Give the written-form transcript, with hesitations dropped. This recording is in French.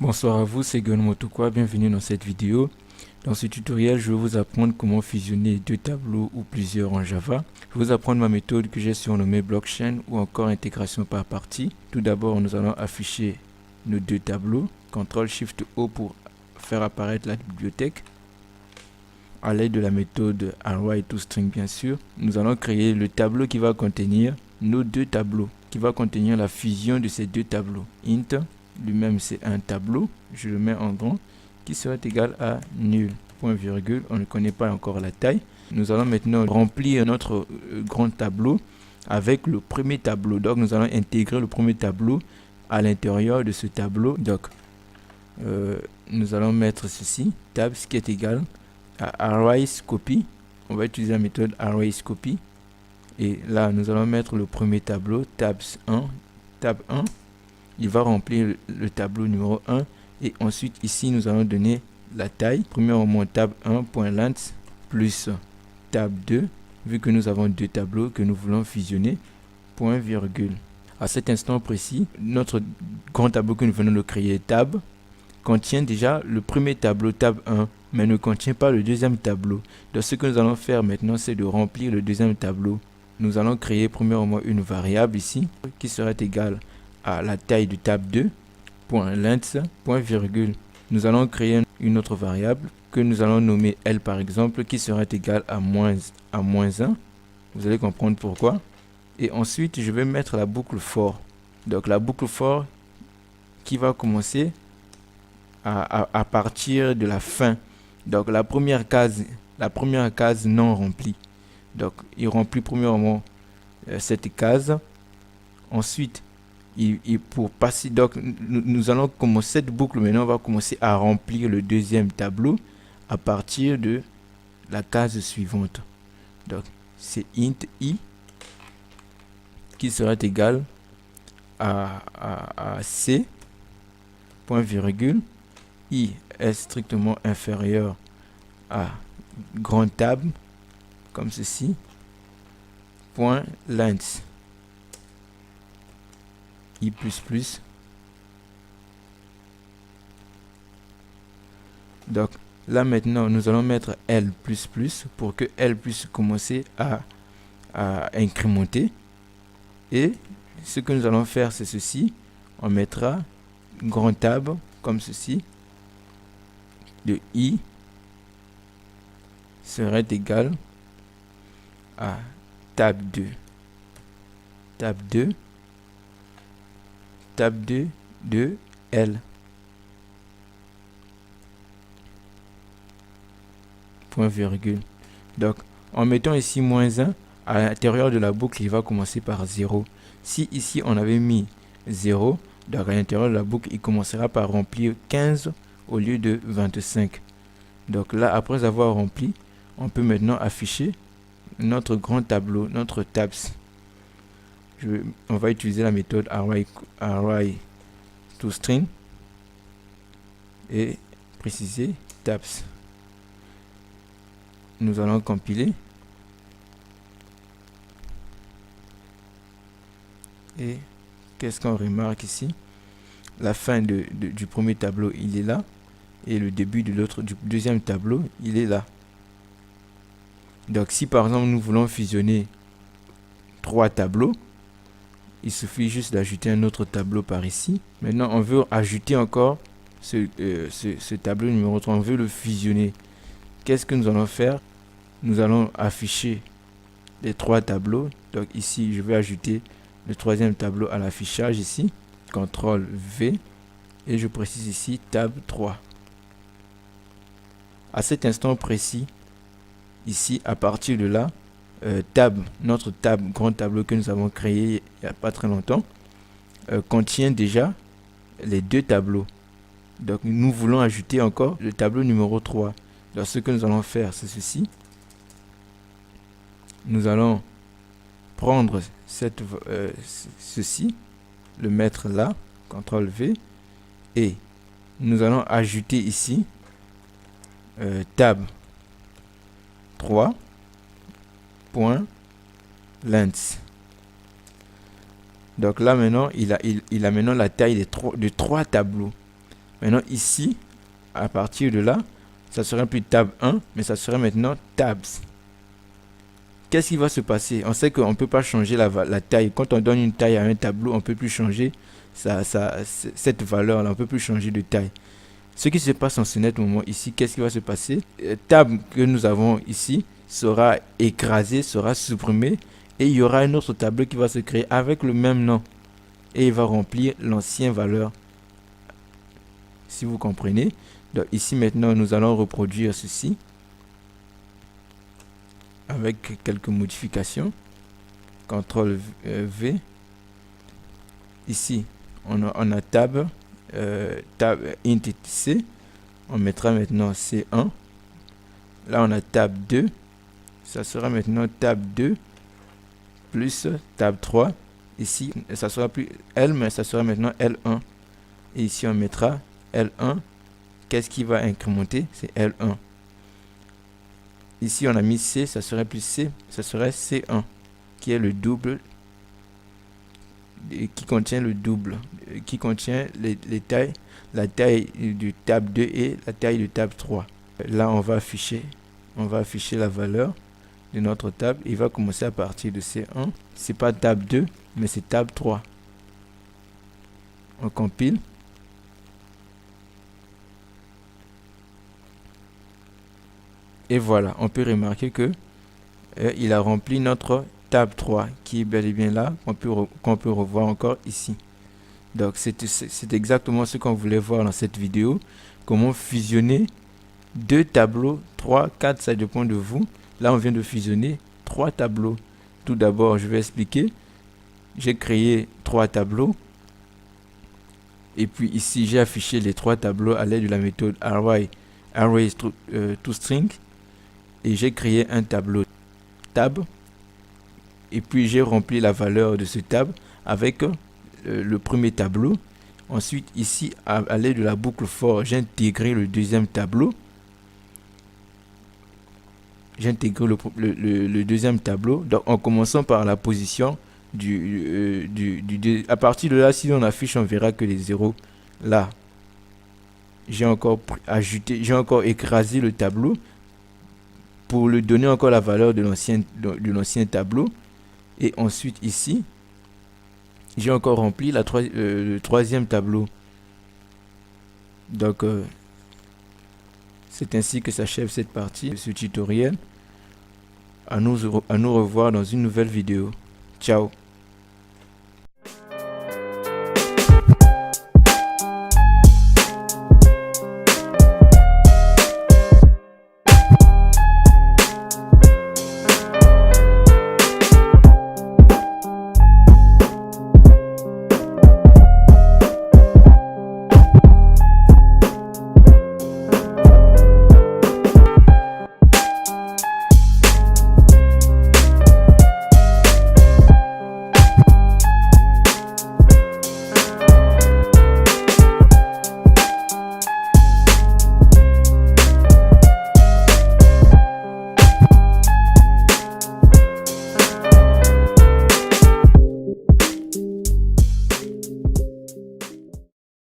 Bonsoir à vous, c'est Gunmotokwa, bienvenue dans cette vidéo. Dans ce tutoriel, je vais vous apprendre comment fusionner deux tableaux ou plusieurs en Java. Je vais vous apprendre ma méthode que j'ai surnommée blockchain ou encore intégration par partie. Tout d'abord, nous allons afficher nos deux tableaux. CTRL-SHIFT-O pour faire apparaître la bibliothèque. À l'aide de la méthode array2string bien sûr, nous allons créer le tableau qui va contenir nos deux tableaux, qui va contenir la fusion de ces deux tableaux. Int lui-même c'est un tableau, je le mets en grand, qui sera égal à nul, point virgule, on ne connaît pas encore la taille. Nous allons maintenant remplir notre grand tableau avec le premier tableau. Donc nous allons intégrer le premier tableau à l'intérieur de ce tableau. Donc nous allons mettre ceci, tabs qui est égal à arrayscopy. On va utiliser la méthode arrayscopy. Et là, nous allons mettre le premier tableau, tabs 1, tab 1. Il va remplir le tableau numéro 1. Et ensuite, ici, nous allons donner la taille. Premièrement, tab 1.length plus tab 2. Vu que nous avons deux tableaux que nous voulons fusionner, point virgule. À cet instant précis, notre grand tableau que nous venons de créer, tab, contient déjà le premier tableau, tab 1, mais ne contient pas le deuxième tableau. Donc ce que nous allons faire maintenant, c'est de remplir le deuxième tableau. Nous allons créer premièrement une variable ici, qui sera égale à la taille du tab 2, point length, point virgule. Nous allons créer une autre variable, que nous allons nommer L par exemple, qui sera égale à moins 1. Vous allez comprendre pourquoi. Et ensuite, je vais mettre la boucle for. Donc la boucle for qui va commencer à partir de la fin. Donc la première case non remplie. Donc il remplit premièrement cette case. Ensuite, pour passer, donc nous allons commencer cette boucle. Maintenant, on va commencer à remplir le deuxième tableau à partir de la case suivante. Donc c'est int i qui sera égal à c point virgule. I est strictement inférieur à grand tab, comme ceci, point length, I++, donc là maintenant nous allons mettre L++ pour que L puisse commencer à incrémenter. Et ce que nous allons faire, c'est ceci, on mettra grand tab, comme ceci, de I serait égal à tab 2. Tab 2. Tab 2 de L. Point virgule. Donc, en mettant ici moins 1, à l'intérieur de la boucle, il va commencer par 0. Si ici, on avait mis 0, donc à l'intérieur de la boucle, il commencera par remplir 15 au lieu de 25. Donc là, après avoir rempli, on peut maintenant afficher notre grand tableau, notre tabs. On va utiliser la méthode array2string et préciser tabs. Nous allons compiler. Et qu'est-ce qu'on remarque ici? La fin du premier tableau, il est là. Et le début du deuxième tableau, il est là. Donc si par exemple nous voulons fusionner trois tableaux, il suffit juste d'ajouter un autre tableau par ici. Maintenant on veut ajouter encore ce tableau numéro 3, on veut le fusionner. Qu'est-ce que nous allons faire? Nous allons afficher les trois tableaux. Donc ici je vais ajouter le troisième tableau à l'affichage ici. CTRL V et je précise ici tab 3. À cet instant précis, ici, à partir de là, notre grand tableau que nous avons créé il n'y a pas très longtemps, contient déjà les deux tableaux. Donc, nous voulons ajouter encore le tableau numéro 3. Donc, ce que nous allons faire, c'est ceci. Nous allons prendre ceci, le mettre là, CTRL V, et nous allons ajouter ici tab 3 point length. Donc là maintenant il a maintenant la taille de 3 tableaux. Maintenant ici, à partir de là, ça serait plus tab 1, mais ça serait maintenant tabs. Qu'est-ce qui va se passer? On sait qu'on ne peut pas changer la taille. Quand on donne une taille à un tableau, on ne peut plus changer cette valeur-là. On ne peut plus changer de taille. Ce qui se passe en ce net moment ici, qu'est-ce qui va se passer? Tab que nous avons ici sera écrasé, sera supprimé. Et il y aura un autre tableau qui va se créer avec le même nom. Et il va remplir l'ancienne valeur. Si vous comprenez. Donc ici maintenant, nous allons reproduire ceci. Avec quelques modifications. CTRL V. Ici, on a tab int C. On mettra maintenant C1. Là, on a tab 2. Ça sera maintenant tab 2 plus tab 3. Ici, ça sera plus L, mais ça sera maintenant L1. Et ici, on mettra L1. Qu'est-ce qui va incrémenter? C'est L1. Ici, on a mis C, ça serait plus C, ça serait C1, qui est le double, qui contient le double, qui contient les tailles, la taille du tab 2 et la taille du tab 3. Là, on va afficher la valeur de notre tab. Il va commencer à partir de C1. C'est pas tab 2, mais c'est tab 3. On compile. Et voilà, on peut remarquer que il a rempli notre tab 3 qui est bel et bien là, qu'on peut revoir encore ici. Donc c'est exactement ce qu'on voulait voir dans cette vidéo. Comment fusionner deux tableaux, 3, 4, ça dépend de vous. Là, on vient de fusionner 3 tableaux. Tout d'abord, je vais expliquer. J'ai créé 3 tableaux. Et puis ici, j'ai affiché les 3 tableaux à l'aide de la méthode array toString. Et j'ai créé un tableau tab. Et puis j'ai rempli la valeur de ce tab avec le premier tableau. Ensuite ici à l'aide de la boucle for, j'ai intégré le deuxième tableau. J'ai intégré le deuxième tableau. Donc en commençant par la position à partir de là, si on affiche, on verra que les zéros là. J'ai encore ajouté, j'ai encore écrasé le tableau pour lui donner encore la valeur de l'ancien tableau. Et ensuite ici, j'ai encore rempli le troisième tableau. Donc, c'est ainsi que s'achève cette partie de ce tutoriel. À nous revoir dans une nouvelle vidéo. Ciao.